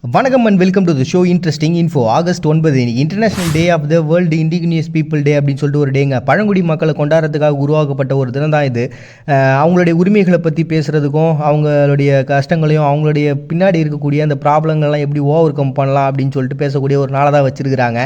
வணக்கம் and welcome to the show interesting info. August 9 international day of the world indigenous people day அப்படின்னு சொல்லிட்டு ஒரு டேங்க. பழங்குடி மக்களை கொண்டாடுறதுக்காக உருவாக்கப்பட்ட ஒரு தினம் தான் இது. அவங்களுடைய உரிமைகளை பற்றி பேசுகிறதுக்கும் அவங்களுடைய கஷ்டங்களையும் அவங்களுடைய பின்னாடி இருக்கக்கூடிய அந்த ப்ராப்ளங்கள்லாம் எப்படி ஓவர் கம் பண்ணலாம் அப்படின்னு சொல்லிட்டு பேசக்கூடிய ஒரு நாளாக தான் வச்சுருக்கிறாங்க.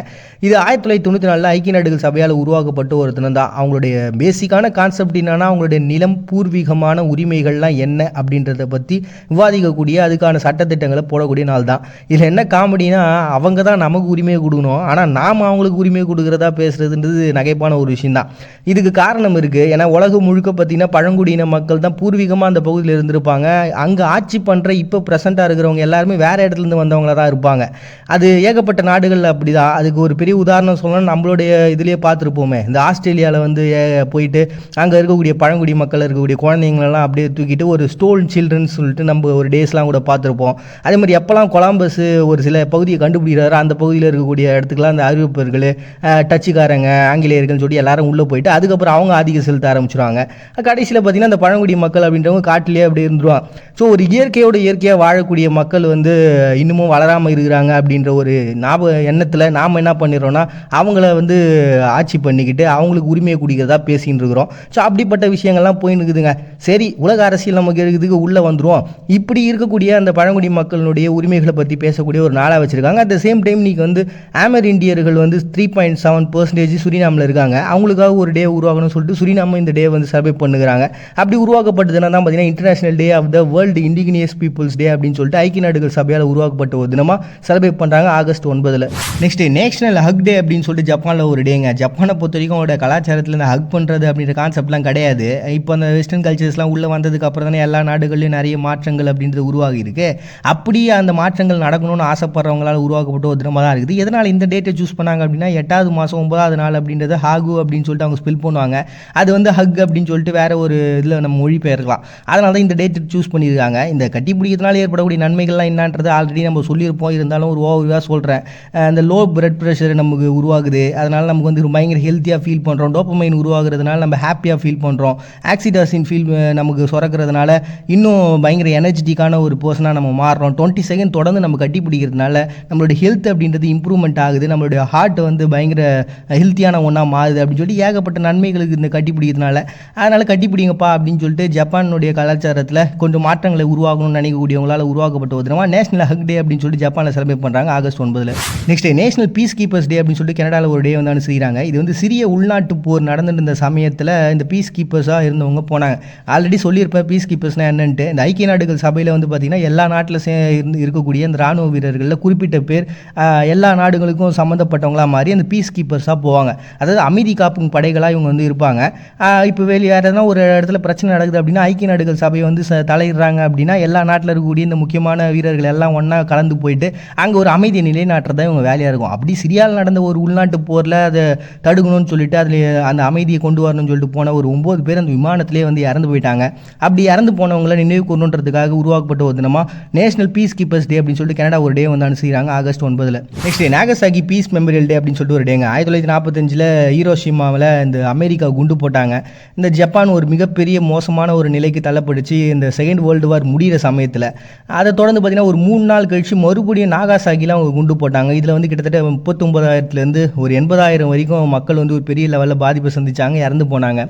இது 1994 ஐக்கிய நாடுகள் சபையால் உருவாக்கப்பட்ட ஒரு தினம் தான். அவங்களுடைய பேசிக்கான கான்செப்ட் என்னன்னா, அவங்களுடைய நிலம் பூர்வீகமான உரிமைகள்லாம் என்ன அப்படின்றத பற்றி விவாதிக்கக்கூடிய அதுக்கான சட்டத்திட்டங்களை போடக்கூடிய நாள் தான். இதில் என்ன காமெடினா, அவங்க தான் நமக்கு உரிமையை கொடுக்கணும், ஆனால் நாம் அவங்களுக்கு உரிமையை கொடுக்குறதா பேசுகிறதுன்றது நகைப்பான ஒரு விஷயந்தான். இதுக்கு காரணம் இருக்குது. ஏன்னா உலகம் முழுக்க பார்த்திங்கன்னா பழங்குடியின மக்கள் தான் பூர்வீகமாக அந்த பகுதியில் இருந்திருப்பாங்க. அங்கே ஆட்சி பண்ணுற இப்போ ப்ரெசண்ட்டாக இருக்கிறவங்க எல்லாருமே வேறு இடத்துலேருந்து வந்தவங்களாக தான் இருப்பாங்க. அது ஏகப்பட்ட நாடுகளில் அப்படி தான். அதுக்கு ஒரு பெரிய உதாரணம் சொல்லணும், நம்மளுடைய இதுலேயே பார்த்துருப்போமே, இந்த ஆஸ்திரேலியாவில் வந்து போயிட்டு அங்கே இருக்கக்கூடிய பழங்குடி மக்கள் இருக்கக்கூடிய குழந்தைங்களெல்லாம் அப்படியே தூக்கிட்டு ஒரு ஸ்டோல் சில்ட்ரன் சொல்லிட்டு நம்ம ஒரு டேஸ்லாம் கூட பார்த்துருப்போம். அதே மாதிரி எப்போல்லாம் கொலம்பஸ் ஒரு சில பகுதியை கண்டுபிடிக்கிறாரு, அந்த பகுதியில் இருக்கக்கூடிய இடத்துக்குலாம் அந்த அறிவிப்பர்கள், டச்சுக்காரங்க, ஆங்கிலேயர்கள் சொல்லி எல்லாரும் உள்ளே போயிட்டு அதுக்கப்புறம் அவங்க ஆதிக்கம் செலுத்த ஆரம்பிச்சிருவாங்க. கடைசியில் பார்த்தீங்கன்னா அந்த பழங்குடி மக்கள் அப்படின்றவங்க காட்டிலே அப்படி இருந்துருவாங்க. ஸோ ஒரு இயற்கையாக வாழக்கூடிய மக்கள் வந்து இன்னமும் வளராமல் இருக்கிறாங்க அப்படின்ற ஒரு எண்ணத்தில் நாம் என்ன பண்ணிடுறோன்னா, அவங்கள வந்து ஆட்சி பண்ணிக்கிட்டு அவங்களுக்கு உரிமையை குடிக்கிறதா பேசின்னு இருக்கிறோம். ஸோ அப்படிப்பட்ட விஷயங்கள்லாம் போயின்னு இருக்குதுங்க. சரி, உலக அரசியல் நமக்கு இருக்கிறதுக்கு உள்ளே வந்துடும். இப்படி இருக்கக்கூடிய அந்த பழங்குடி மக்களுடைய உரிமைகளை பற்றி பேசக்கூடிய ஒரு நாளாக வச்சுருக்காங்க. அட் த சேம் டைம் இன்றைக்கி வந்து ஆமர் இந்தியர்கள் வந்து 3.7% சுரினாமில் இருக்காங்க. அவங்களுக்காக ஒரு டே உருவாகணும்னு சொல்லிட்டு சுரினாம இந்த டே வந்து செலிப்ரேட் பண்ணுறாங்க. அப்படி உருவாக்கப்பட்டதுனா தான் பார்த்தீங்கன்னா international day of the world indigenous peoples day அப்படின்னு சொல்லிட்டு ஐக்கிய நாடுகள் சபையால் உருவாக்கப்பட்ட ஒரு தினமாக செலிப்ரேட் பண்ணுறாங்க ஆகஸ்ட் 9. நெக்ஸ்ட் நேஷனல் ஹக் டே அப்படின்னு சொல்லிட்டு ஜப்பானில் ஒரு டேங்க. ஜப்பானை பொறுத்த வரைக்கும் அவங்களோட கலாச்சாரத்தில் இந்த ஹக் பண்ணுறது அப்படின்ற கான்செப்ட்லாம் கிடையாது. இப்போ அந்த வெஸ்டர்ன் கல்ச்சர்ஸ்லாம் உள்ளே வந்ததுக்கு அப்புறம் தானே எல்லா நாடுகள்லையும் நிறைய மாற்றங்கள் அப்படின்றது உருவாகி இருக்கு. அப்படியே அந்த மாற்றங்கள் நடக்கணும்னு ஆசைப்படுறவங்களால் உருவாக்கப்பட்ட ஒரு தினமாக தான் இருக்குது. எதனால் இந்த டேட்டை சூஸ் பண்ணாங்க அப்படின்னா, 8வது மாதம் 9வது நாள் அப்படின்றத ஹாகு அப்படின்னு சொல்லிட்டு அவங்க ஸ்பெல் பண்ணுவாங்க. அது வந்து ஹக் அப்படின்னு சொல்லிட்டு வேறு ஒரு இதில் நம்ம மொழி பெயர்க்கலாம். அதனால தான் இந்த டேட்டை சூஸ் பண்ணியிருக்காங்க. இந்த கட்டி பிடிக்கிறதுனால ஏற்படக்கூடிய நன்மைகள்லாம் என்னன்றது ஆல்ரெடி நம்ம சொல்லியிருப்போம். இருந்தாலும் ஒரு ஓவராக சொல்கிறேன். இந்த லோ பிளட் ப்ரெஷர் நமக்கு உருவாகுது. அதனால் நமக்கு வந்து பயங்கர ஹெல்த்தியாக ஃபீல் பண்ணுறோம். டோப்பமைன் உருவாகிறதுனால நம்ம ஹாப்பியாக ஃபீல் பண்ணுறோம். ஆக்சிடாசின் ஃபீல் நமக்கு சுரக்கிறதுனால இன்னும் பயங்கர எனர்ஜெட்டிக்கான ஒரு பர்சனாக நம்ம மாறுறோம். 20 செகண்ட் தொடர்ந்து நம்ம கட்டி பிடிக்கிறதுனால நம்மளுடைய ஹெல்த் அப்படின்றது இம்ப்ரூவ்மெண்ட் ஆகுது. நம்மளுடைய ஹார்ட் வந்து பயங்கர ஹெல்த்தியான ஒன்றா மாறுது அப்படின்னு சொல்லிட்டு ஏகப்பட்ட நன்மைகளுக்கு இந்த கட்டி பிடிக்கிறதுனால. அதனால் கட்டி பிடிங்கப்பா அப்படின்னு சொல்லிட்டு ஜப்பானுடைய கலாச்சாரத்தில் கொஞ்சம் மாற்றங்களை உருவாகணும்னு நினைக்கக்கூடியவங்களால் உருவாக்கப்பட்ட ஒரு தினமாக நேஷனல் ஹக் டே அப்படின்னு சொல்லிட்டு ஜப்பானில் செலிப்ரேட் பண்ணுறாங்க August 9. Next national peacekeepers day அப்படின்னு சொல்லிட்டு கனடாவில் ஒரு டே வந்து அனுசரிக்கிறாங்க. இது வந்து சிறிய உள்நாட்டு போர் நடந்துட்டு இருந்த சமயத்தில் இந்த பீஸ் கீப்பர்ஸாக இருந்தவங்க போனாங்க. ஆல்ரெடி சொல்லியிருப்பேன் பீஸ் கீப்பர்ஸ்னால் என்னன்ட்டு. இந்த ஐக்கிய நாடுகள் சபையில் வந்து பார்த்திங்கன்னா எல்லா நாட்டில் இருக்கக்கூடிய இந்த ராணுவ வீரர்களில் குறிப்பிட்ட பேர் எல்லா நாடுகளுக்கும் சம்மந்தப்பட்டவங்களாக மாறி அந்த பீஸ் கீப்பர்ஸாக போவாங்க. அதாவது அமைதி காப்பும் படைகளாக இவங்க வந்து இருப்பாங்க. இப்போ வேறு ஒரு இடத்துல பிரச்சனை நடக்குது அப்படின்னா ஐக்கிய நாடுகள் சபையை வந்து தலையிடுறாங்க அப்படின்னா எல்லா நாட்டில் இருக்கக்கூடிய இந்த முக்கியமான வீரர்கள் எல்லாம் ஒன்றா கலந்து போயிட்டு அங்கே ஒரு அமைதியை நிலைநாட்டுறதா இவங்க வேலையாக இருக்கும். அப்படி சிரியாவில் நடந்த ஒரு உள்நாட்டு போரில் அதை தடுக்கணும்னு சொல்லிட்டு அதில் அந்த அமைதியை கொண்டு வரணும்னு சொல்லிட்டு போன ஒரு 9 பேர் அந்த விமானத்திலே வந்து இறந்து போயிட்டாங்க. அப்படி இறந்து போனவங்களை நினைவு கொண்டுன்றதுக்காக உருவாக்கப்பட்ட ஒரு தினமாக நேஷனல் பீஸ் கீப்பர்ஸ் டே அப்படின்னு சொல்லிட்டு கனடா ஒரு டே வந்து அனுசரிக்கிறாங்க August 9. Next Nagasaki peace memorial day அப்படின்னு சொல்லிட்டு ஒரு டேங்க. 1945 ஹீரோஷிமாவில் இந்த அமெரிக்கா குண்டு போட்டாங்க. இந்த ஜப்பான் ஒரு மிகப்பெரிய மோசமான ஒரு நிலைக்கு தள்ளப்பட்டுச்சு இந்த செகண்ட் வேர்ல்டு வார் முடிகிற சமயத்தில். அதை தொடர்ந்து பார்த்தீங்கன்னா ஒரு 3 நாள் கழிச்சு மறுபடியும் நாகாசாகியில் அவங்க குண்டு போட்டாங்க. இதில் வந்து கிட்டத்தட்ட 39,000 ஒரு 80,000 வரைக்கும் மக்கள் வந்து ஒரு பெரிய லெவலில் பாதிப்பை சந்திச்சாங்க, இறந்து போனாங்க.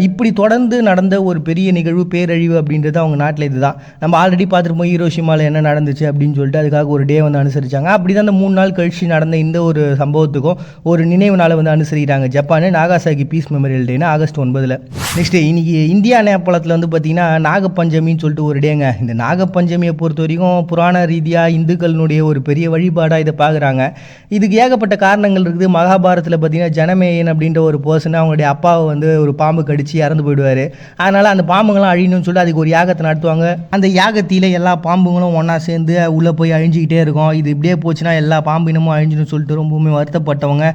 இப்படி தொடர்ந்து நடந்த ஒரு பெரிய நிகழ்வு, பேரழிவு அப்படின்றது அவங்க நாட்டில் இதுதான். நம்ம ஆல்ரெடி பார்த்துருப்போம் ஹீரோஷிமாவில் என்ன நடந்துச்சு அப்படின்னு சொல்லிட்டு. அதுக்காக ஒரு டே வந்து அனுசரிச்சாங்க. அப்படி தான் அந்த 3 நாள் கழிச்சு நடந்த இந்த ஒரு சம்பவத்துக்கும் ஒரு நினைவு நாளை வந்து அனுசரிக்கிறாங்க ஜப்பான். நாகாசாகி பீஸ் மெமோரியல் டேன்னு ஆகஸ்ட் 9. நெக்ஸ்ட் இன்னைக்கு இந்தியா நேபாளத்தில் வந்து பார்த்தீங்கன்னா நாகப்பஞ்சமின்னு சொல்லிட்டு ஒரு டேங்க. இந்த நாகப்பஞ்சமியை பொறுத்த வரைக்கும் புராண ரீதியாக இந்துக்களினுடைய ஒரு பெரிய வழிபாடாக இதை பார்க்குறாங்க. இதுக்கு ஏகப்பட்ட காரணங்கள் இருக்குது. மகாபாரதத்தில் பார்த்தீங்கன்னா ஜனமேயன் அப்படின்ற ஒரு பர்சன் அவங்களுடைய அப்பாவை வந்து ஒரு பாம்பு கடிச்சு இறந்து போயிடுவார். அதனால் அந்த பாம்புங்களாம் அழியணும்னு சொல்லிட்டு அதுக்கு ஒரு யாகத்தை நடத்துவாங்க. அந்த யாகத்தில எல்லா பாம்புங்களும் ஒன்றா சேர்ந்து உள்ளே போய் அழிஞ்சிக்கிட்டே இருக்கும். இது இப்படியே போச்சுன்னா எல்லா பாம்பினமும் அழிஞ்சிடும் சொல்லிட்டு ரொம்பவுமே வருத்தப்பட்டவங்க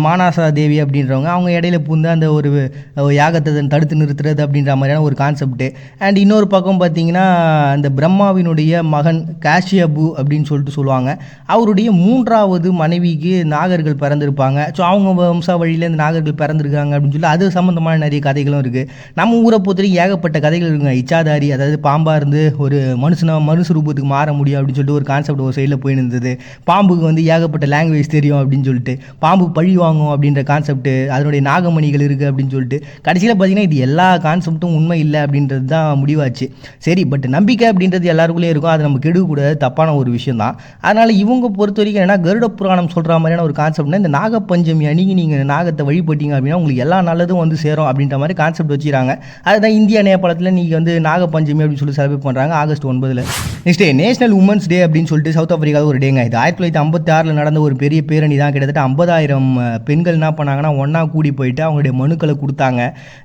மானாசா தேவி அப்படின்றவங்க அவங்க இடையில பூந்து அந்த ஒரு யாகத்தை தடுத்து நிறுத்துறது அப்படின்ற மாதிரியான ஒரு கான்செப்ட்டு. அண்ட் இன்னொரு பக்கம் பார்த்தீங்கன்னா அந்த பிரம்மாவினுடைய மகன் காஷ்யபு அப்படின்னு சொல்லிட்டு சொல்லுவாங்க. அவருடைய 3வது மனைவிக்கு நாகர்கள் பிறந்திருப்பாங்க. ஸோ அவங்க வம்சாவழியில் இந்த நாகர்கள் பிறந்திருக்காங்க அப்படின்னு சொல்லி அது சம்மந்தமான நிறைய கதைகளும் இருக்குது. நம்ம ஊரை பொறுத்தவரைக்கும் ஏகப்பட்ட கதைகள் இருக்குங்க. இச்சாதாரி, அதாவது பாம்பாக இருந்து ஒரு மனுஷ ரூபத்துக்கு மாற முடியும் அப்படின்னு சொல்லிட்டு சொல்லிட்டு ஒரு கான்செப்ட் ஒரு சைடில் போய் இருந்தது. பாம்புக்கு வந்து ஏகப்பட்ட லாங்குவேஜ் தெரியும் அப்படின்னு சொல்லிட்டு, பாம்பு பழி வாங்கும் அப்படின்ற கான்செப்ட், அதனுடைய நாகமணிகள் இருக்குது அப்படின்னு சொல்லிட்டு, கடைசியில் பார்த்தீங்கன்னா இது எல்லா கான்செப்ட்டும் உண்மை இல்லை அப்படின்றது தான் முடிவாச்சு. சரி, பட் நம்பிக்கை அப்படின்றது எல்லாருக்குள்ளேயும் இருக்கும், அது நம்ம கெடுக்கக்கூடாது, தப்பான ஒரு விஷயம் தான். அதனால் இவங்க பொறுத்த வரைக்கும் என்ன, கருட புராணம் சொல்கிற மாதிரியான ஒரு கான்செப்ட்னா, இந்த நாகப்பஞ்சமி அன்னைக்கு நீங்கள் நாகத்தை வழிபட்டீங்க அப்படின்னா உங்களுக்கு எல்லா நல்லதும் வந்து சேரும் அப்படின்ற மாதிரி கான்செப்ட் வச்சுக்கிறாங்க. அதுதான் இந்தியா நேபாளத்தில் நீங்கள் வந்து நாகப்பஞ்சமி அப்படின்னு சொல்லி செலிப்ரேட் பண்ணுறாங்க August 9. Next day national women's day அப்படின்னு சொல்லிட்டு சவுத் ஆஃப்ரிக்காவில் ஒரு டேங்க. இது 1956 நடந்த ஒரு பெரிய பேரணி தான். கிட்டத்தட்ட 50,000 பெண்கள் என்ன பண்ணாங்கன்னா ஒன்றா கூடி போயிட்டு அவங்களுடைய மனுக்களை கொடுத்தாங்க.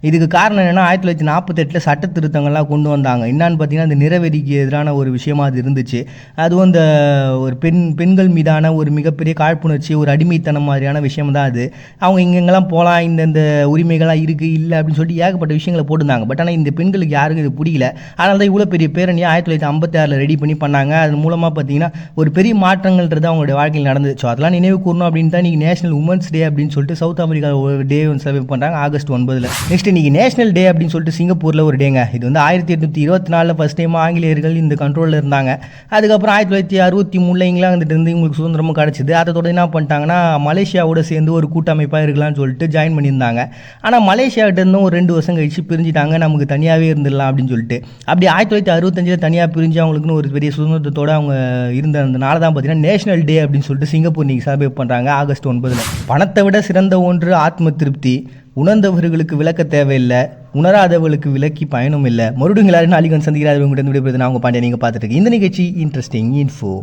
இதுக்கு காரணம் என்னென்னா 1948 சட்ட திருத்தங்கள்லாம் கொண்டு வந்தாங்க. என்னான்னு பார்த்தீங்கன்னா இந்த நிறவெறிக்கு எதிரான ஒரு விஷயமா அது இருந்துச்சு. அதுவும் இந்த ஒரு பெண்கள் மீதான ஒரு மிகப்பெரிய காழ்ப்புணர்ச்சி, ஒரு அடிமைத்தனம் மாதிரியான விஷயம் தான் அது. அவங்க இங்கெங்கெல்லாம் போகலாம், இந்த உரிமைகள்லாம் இருக்குது இல்லை அப்படின்னு சொல்லிட்டு ஏகப்பட்ட விஷயங்களை போட்டிருந்தாங்க. பட் ஆனால் இந்த பெண்களுக்கு யாருக்கும் இது பிடிக்கல. அதனால தான் இவ்வளோ பெரிய பேரணியை 1956 ரெடி பண்ணி பண்ணாங்க. அதன் மூலமாக பார்த்தீங்கன்னா ஒரு பெரிய மாற்றங்கள்ன்றது அவங்களுடைய வாழ்க்கையில் நடந்தது. ஸோ அதெல்லாம் நினைவு கூறணும் அப்படின்னு தான் இன்றைக்கி நேஷனல் உமன்ஸ் டே அப்படின்னு சொல்லிட்டு சவுத் ஆஃப்ரிக்கா ஒரு டே வந்து செலிப்ரேட் பண்ணுறாங்க ஆகஸ்ட் 9. நெக்ஸ்ட் இன்றைக்கி நேஷனல் டே அப்படின்னு சொல்லிட்டு சிங்கப்பூரில் ஒரு டேங்க. இது வந்து 1824 ஃபஸ்ட் டைம் ஆங்கிலேயர்கள் இந்த கண்ட்ரோலில் இருந்தாங்க. அதுக்கப்புறம் 1963 இங்கிலாந்துட்டு இருந்து இவங்களுக்கு சுதந்திரமும் கிடச்சிது. அதை தொடர்ந்து என்ன பண்ணிட்டாங்கன்னா மலேசியாவோட சேர்ந்து ஒரு கூட்டமைப்பாக இருக்கலாம்னு சொல்லிட்டு ஜாயின் பண்ணியிருந்தாங்க. ஆனால் மலேசியாவிட்ட இருந்தும் ஒரு 2 வருஷம் கழிச்சு பிரிஞ்சுட்டாங்க, நமக்கு தனியாகவே இருந்துடலாம் அப்படின்னு சொல்லிட்டு. அப்படி 1965 தனியாக பிரிஞ்சு அவங்களுக்குன்னு ஒரு பெரிய சுதந்திரத்தோடு அவங்க இருந்ததுனால தான் பார்த்தீங்கன்னா நேஷனல் டே அப்படின்னு சொல்லிட்டு சிங்கப்பூர் நீங்கள் செலிப்ரேட் பண்ணுறாங்க ஆகஸ்ட் 9. பணத்தை விட சிறந்த ஒன்று ஆத்ம திருப்தி. உணர்ந்தவர்களுக்கு விளக்க தேவையில்லை, உணராதவர்களுக்கு விளக்கி பயனும் இல்லை. மறுபடியும் எல்லாரும் நாளைக்கு வந்து சந்திக்கிறார். உங்கள்கிட்ட விடைபெறுது நான் உங்கள் பாண்டிய. நீங்கள் பார்த்துட்டு இந்த நிகழ்ச்சி இன்ட்ரெஸ்டிங் இன்ஃபோ.